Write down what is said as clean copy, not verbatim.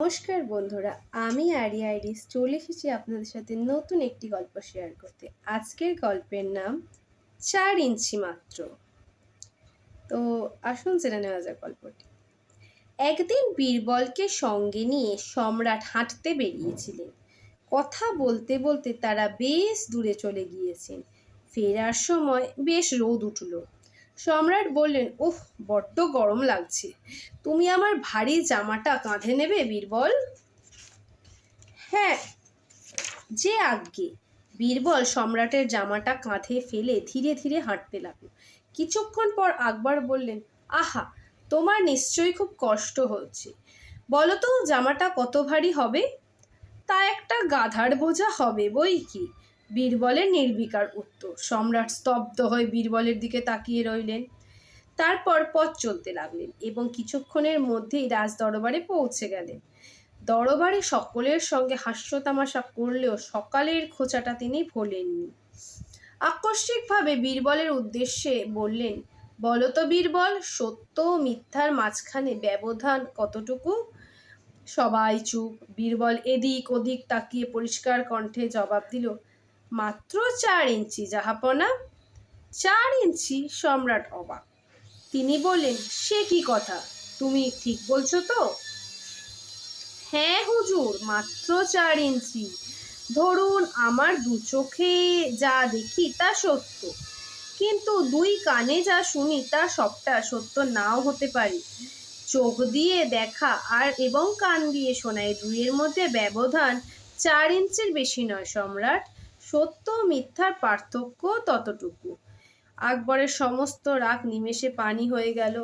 নমস্কার বন্ধুরা, আমি আরিয়া আইরিস চলে এসেছি আপনাদের সাথে নতুন একটি গল্প শেয়ার করতে। আজকের গল্পের নাম 4 ইঞ্চি মাত্র। তো আসুন জেনে নেওয়া যাক গল্পটি। একদিন বীরবলকে সঙ্গে নিয়ে সম্রাট হাঁটতে বেরিয়েছিলেন। কথা বলতে বলতে তারা বেশ দূরে চলে গিয়েছেন। ফেরার সময় বেশ রোদ উঠল। সম্রাট বললেন, ওহ, বড্ড গরম লাগছে। তুমি আমার ভারী জামাটা কাঁধে নেবে বীরবল? হ্যাঁ, যে আজ্ঞে। বীরবল সম্রাটের জামাটা কাঁধে ফেলে ধীরে ধীরে হাঁটতে লাগলো। কিছুক্ষণ পর আকবর বললেন, আহা, তোমার নিশ্চয়ই খুব কষ্ট হচ্ছে। বলো তো, জামাটা কত ভারী হবে? তা একটা গাধার বোঝা হবে বই কি, বীরবলের নির্বিকার উত্তর। সম্রাট স্তব্ধ হয়ে বীরবলের দিকে তাকিয়ে রইলেন। তারপর পথ চলতে লাগলেন এবং কিছুক্ষণের মধ্যেই রাজদরবারে পৌঁছে গেলেন। দরবারে সকলের সঙ্গে হাস্যতামাশা করলেও সকালের খোঁচাটা তিনি ভোলেননি। আকস্মিকভাবে বীরবলের উদ্দেশ্যে বললেন, বলো তো বীরবল, সত্য ও মিথ্যার মাঝখানে ব্যবধান কতটুকু? সবাই চুপ। বীরবল এদিক ওদিক তাকিয়ে পরিষ্কার কণ্ঠে জবাব দিল, মাত্র 4 ইঞ্চি জাহাপনা। 4 ইঞ্চি? সম্রাট অবাক। তিনি বললেন, সে কি কথা, তুমি ঠিক বলছো তো? হ্যাঁ হুজুর, মাত্র 4 ইঞ্চি। ধরুন আমার দু চোখে যা দেখি তা সত্য, কিন্তু দুই কানে যা শুনি তা সবটা সত্য নাও হতে পারে। চোখ দিয়ে দেখা আর এবং কান দিয়ে শোনা এই দুইয়ের মধ্যে ব্যবধান 4 ইঞ্চির বেশি নয় সম্রাট। সত্য ও মিথ্যার পার্থক্য ততটুকু। আকবরের সমস্ত রাগ নিমেষে পানি হয়ে গেল।